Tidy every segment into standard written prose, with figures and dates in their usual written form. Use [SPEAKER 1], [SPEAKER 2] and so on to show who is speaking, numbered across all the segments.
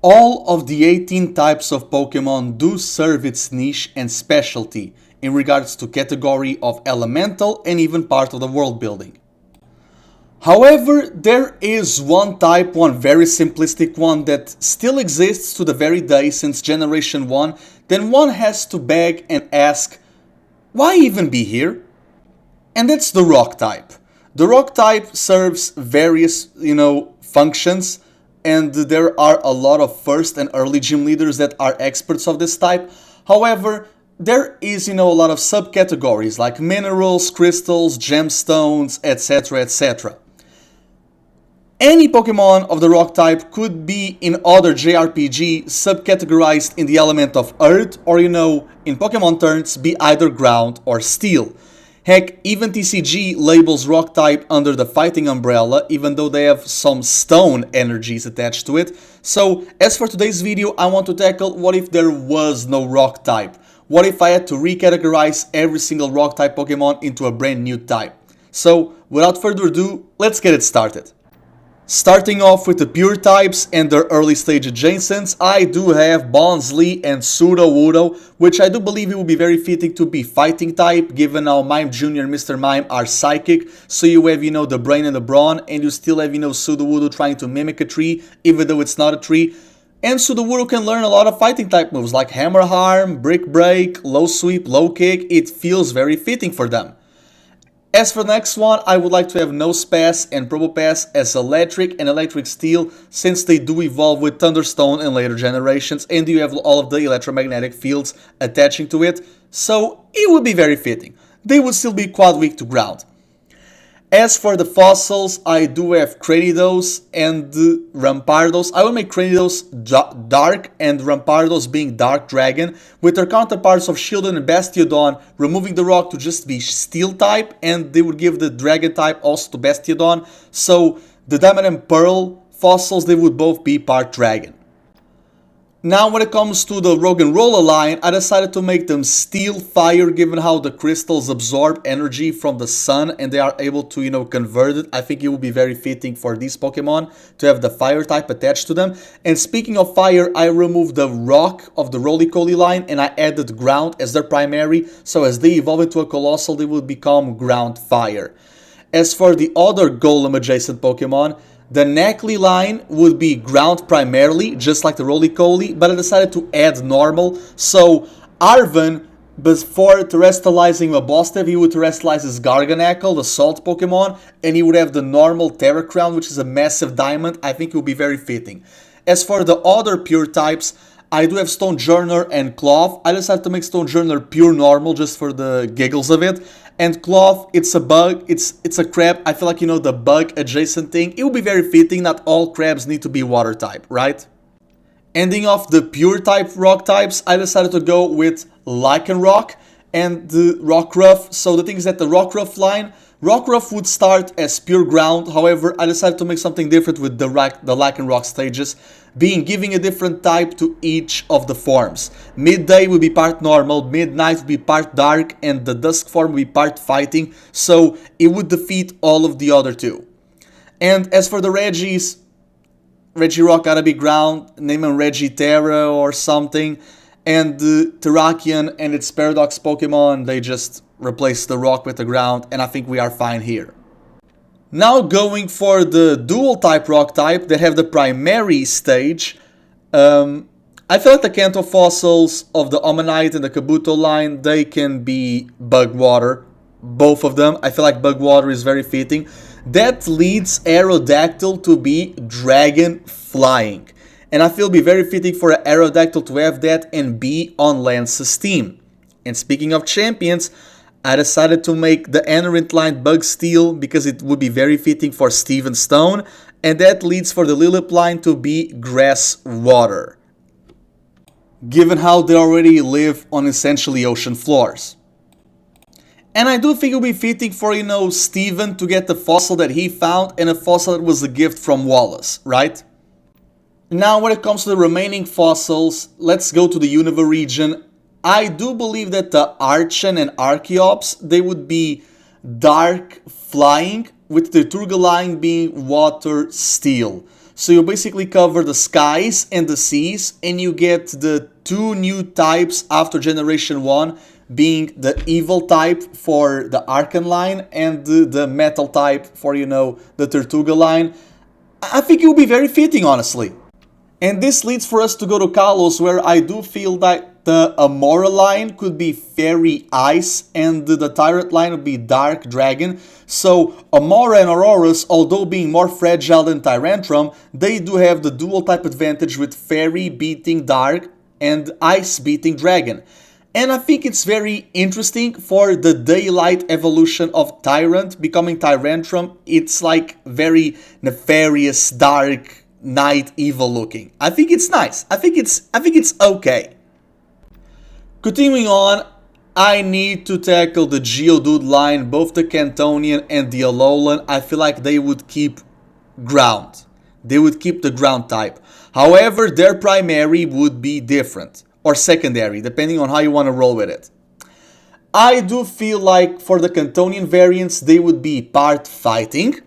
[SPEAKER 1] All of the 18 types of Pokemon do serve its niche and specialty in regards to category of elemental and even part of the world building. However, there is one type, one very simplistic one that still exists to the very day since Generation 1, then one has to beg and ask, why even be here? And that's the Rock type. The Rock type serves various, functions, and there are a lot of first and early gym leaders that are experts of this type. However, there is, a lot of subcategories like minerals, crystals, gemstones, etc, etc. Any Pokemon of the Rock type could be in other JRPG subcategorized in the element of Earth or, in Pokemon terms, be either Ground or Steel. Heck, even TCG labels Rock type under the Fighting umbrella, even though they have some Stone energies attached to it. So, as for today's video, I want to tackle what if there was no Rock type? What if I had to recategorize every single Rock type Pokemon into a brand new type? So, without further ado, let's get it started. Starting off with the pure types and their early stage adjacents, I do have Bonsly and Sudowoodo, which I do believe it would be very fitting to be fighting type, given how Mime Jr. and Mr. Mime are psychic, so you have, the brain and the brawn, and you still have, Sudowoodo trying to mimic a tree, even though it's not a tree. And Sudowoodo can learn a lot of fighting type moves, like Hammer Harm, Brick Break, Low Sweep, Low Kick. It feels very fitting for them. As for the next one, I would like to have Nosepass and Probopass as Electric and Electric Steel, since they do evolve with Thunderstone in later generations, and you have all of the electromagnetic fields attaching to it, so it would be very fitting. They would still be quad weak to ground. As for the fossils, I do have Cranidos and Rampardos. I will make Cranidos Dark and Rampardos being Dark Dragon, with their counterparts of Shieldon and Bastiodon removing the rock to just be Steel type, and they would give the Dragon type also to Bastiodon. So the Diamond and Pearl fossils, they would both be part Dragon. Now when it comes to the Roggenrola line, I decided to make them Steel Fire, given how the crystals absorb energy from the sun and they are able to, convert it. I think it would be very fitting for these Pokemon to have the Fire type attached to them. And speaking of Fire, I removed the Rock of the Roly-Coly line and I added Ground as their primary, so as they evolve into a Colossal, they will become Ground Fire. As for the other Golem adjacent Pokemon, the Nacli line would be ground primarily, just like the Roly-Coly, but I decided to add normal. So Arven, before terrestrializing Mabostev, he would terrestrialize his Garganacl, the Salt Pokemon, and he would have the normal Terra Crown, which is a massive diamond. I think it would be very fitting. As for the other pure types, I do have Stonejourner and Cloth. I decided to make Stonejourner pure normal just for the giggles of it. And Cloth, it's a bug, it's a crab. I feel like, the bug adjacent thing, it would be very fitting. Not all crabs need to be water type, right? Ending off the pure type rock types, I decided to go with Lycanroc and the Rockruff. So the thing is that the Rockruff line, Rockruff would start as pure ground. However, I decided to make something different with the Lycanroc stages, giving a different type to each of the forms. Midday would be part normal, midnight would be part dark, and the dusk form would be part fighting, so it would defeat all of the other two. And as for the Regis, Regirock gotta be ground, name him Regiterra or something, and the Terrakion and its Paradox Pokemon, they just replace the rock with the ground, and I think we are fine here. Now going for the dual type rock type that have the primary stage, I feel like the Kanto fossils of the Omanyte and the Kabuto line, they can be Bug Water, both of them. I feel like Bug Water is very fitting. That leads Aerodactyl to be Dragon Flying, and I feel it'd be very fitting for an Aerodactyl to have that and be on Lance's team. And speaking of champions, I decided to make the Anorint line Bug Steel because it would be very fitting for Steven Stone, and that leads for the Lilip line to be Grass Water, given how they already live on essentially ocean floors. And I do think it would be fitting for, Steven to get the fossil that he found and a fossil that was a gift from Wallace, right? Now when it comes to the remaining fossils, let's go to the Unova region. I do believe that the Archon and Archeops, they would be Dark Flying, with the Turgaline being Water Steel. So you basically cover the skies and the seas, and you get the two new types after Generation 1, being the Evil type for the Archon line and the Metal type for, the Tortuga line. I think it would be very fitting, honestly. And this leads for us to go to Kalos, where I do feel that the Amora line could be Fairy Ice and the Tyrant line would be Dark Dragon. So Amora and Auroras, although being more fragile than Tyrantrum, they do have the dual type advantage with Fairy beating Dark and Ice beating Dragon. And I think it's very interesting for the Daylight evolution of Tyrant becoming Tyrantrum. It's like very nefarious, dark, night evil looking. I think it's nice. I think it's okay. Continuing on, I need to tackle the Geodude line, both the Cantonian and the Alolan. I feel like they would keep ground. They would keep the ground type. However, their primary would be different. Or secondary, depending on how you want to roll with it. I do feel like for the Cantonian variants, they would be part fighting.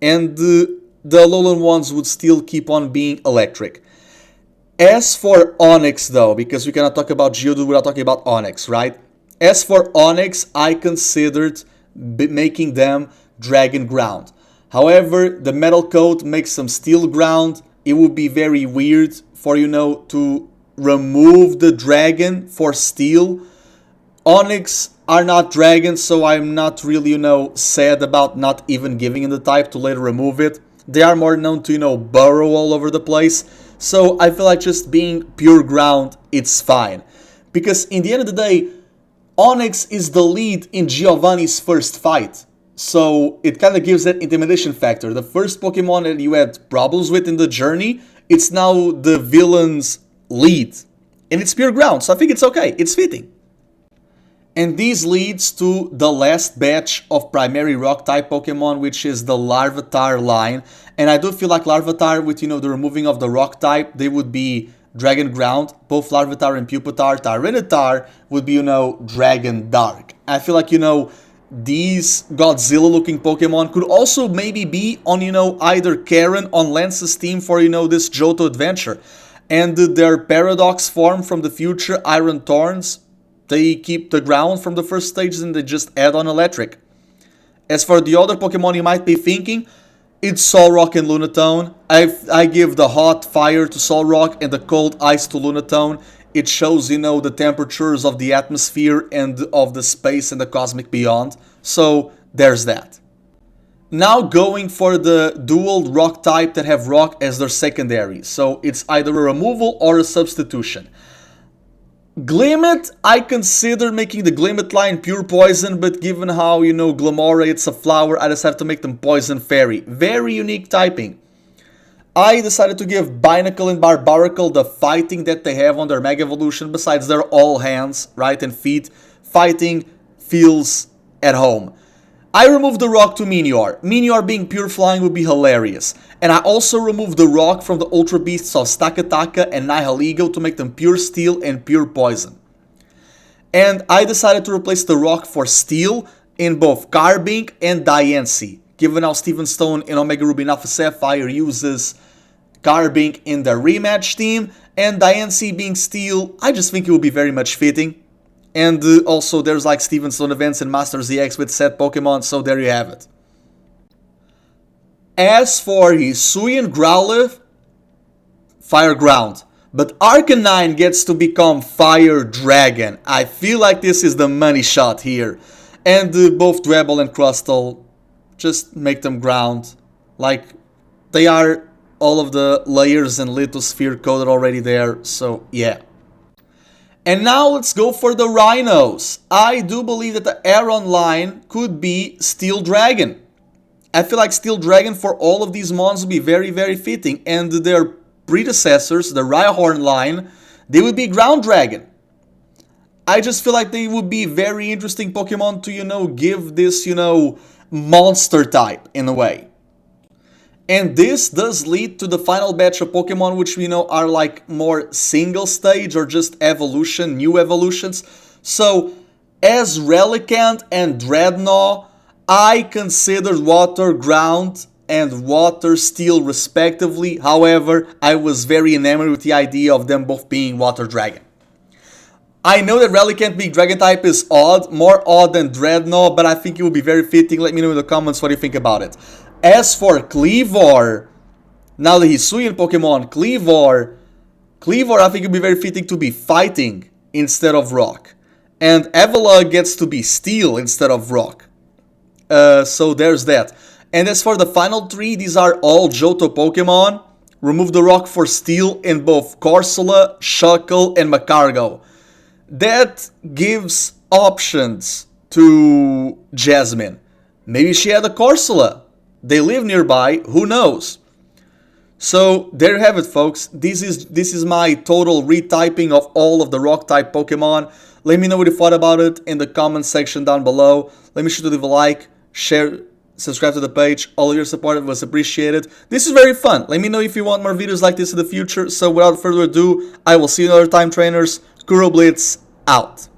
[SPEAKER 1] And the Alolan ones would still keep on being electric. As for Onix though, because we cannot talk about Geodude without talking about Onix, right? As for Onix, I considered making them Dragon Ground. However, the Metal Coat makes them Steel Ground. It would be very weird for, to remove the Dragon for Steel. Onix are not dragons, so I'm not really, sad about not even giving in the type to later remove it. They are more known to, burrow all over the place. So I feel like just being pure ground, it's fine. Because in the end of the day, Onix is the lead in Giovanni's first fight. So it kind of gives that intimidation factor. The first Pokemon that you had problems with in the journey, it's now the villain's lead. And it's pure ground, so I think it's okay. It's fitting. And this leads to the last batch of primary rock-type Pokemon, which is the Larvitar line. And I do feel like Larvitar, with, the removing of the rock-type, they would be Dragon Ground. Both Larvitar and Pupitar. Tyranitar would be, Dragon Dark. I feel like, these Godzilla-looking Pokemon could also maybe be on, either Karen on Lance's team for, this Johto adventure. And their Paradox form from the future, Iron Thorns, they keep the ground from the first stages and they just add on electric. As for the other Pokemon you might be thinking, it's Solrock and Lunatone. I give the hot fire to Solrock and the cold ice to Lunatone. It shows, the temperatures of the atmosphere and of the space and the cosmic beyond. So there's that. Now going for the dual rock type that have rock as their secondary. So it's either a removal or a substitution. Glimmet, I consider making the Glimmet line pure poison, but given how, Glamora, it's a flower, I decided to make them poison fairy. Very unique typing. I decided to give Binacle and Barbaracle the fighting that they have on their Mega Evolution, besides their all hands, right, and feet. Fighting feels at home. I removed the rock to Meteor. Meteor being pure flying would be hilarious. And I also removed the rock from the Ultra Beasts of Stakataka and Nihilego to make them pure steel and pure poison. And I decided to replace the rock for steel in both Carbink and Diancie. Given how Steven Stone in Omega Ruby and Alpha Sapphire uses Carbink in their rematch team, and Diancie being steel, I just think it would be very much fitting. And also there's like Steven Stone events in Masters EX with set Pokemon, so there you have it. As for Hisuian Growlithe, Fire Ground. But Arcanine gets to become Fire Dragon. I feel like this is the money shot here. And both Dwebble and Crustle, just make them ground. Like, they are all of the layers and lithosphere coded already there, so yeah. And now let's go for the Rhinos. I do believe that the Aron line could be Steel Dragon. I feel like Steel Dragon for all of these mons would be very, very fitting. And their predecessors, the Rhyhorn line, they would be Ground Dragon. I just feel like they would be very interesting Pokemon to, give this, monster type in a way. And this does lead to the final batch of Pokemon, which we know are like more single stage or just evolution, new evolutions. So, as Relicanth and Dreadnought, I considered Water Ground and water, steel respectively. However, I was very enamored with the idea of them both being water dragon. I know that Relicanth being dragon type is odd, more odd than Dreadnought, but I think it would be very fitting. Let me know in the comments what you think about it. As for Kleavor, now that he's Hisuian Pokemon, Kleavor I think it would be very fitting to be fighting instead of rock. And Evola gets to be steel instead of rock. So there's that. And as for the final three, these are all Johto Pokemon. Remove the rock for steel in both Corsola, Shuckle, and Magcargo. That gives options to Jasmine. Maybe she had a Corsola. They live nearby, who knows? So there you have it, folks. This is my total retyping of all of the rock type Pokemon. Let me know what you thought about it in the comment section down below. Let me sure to leave a like, share, subscribe to the page. All of your support was appreciated. This is very fun. Let me know if you want more videos like this in the future. So without further ado, I will see you another time, trainers. KuroBlitz out.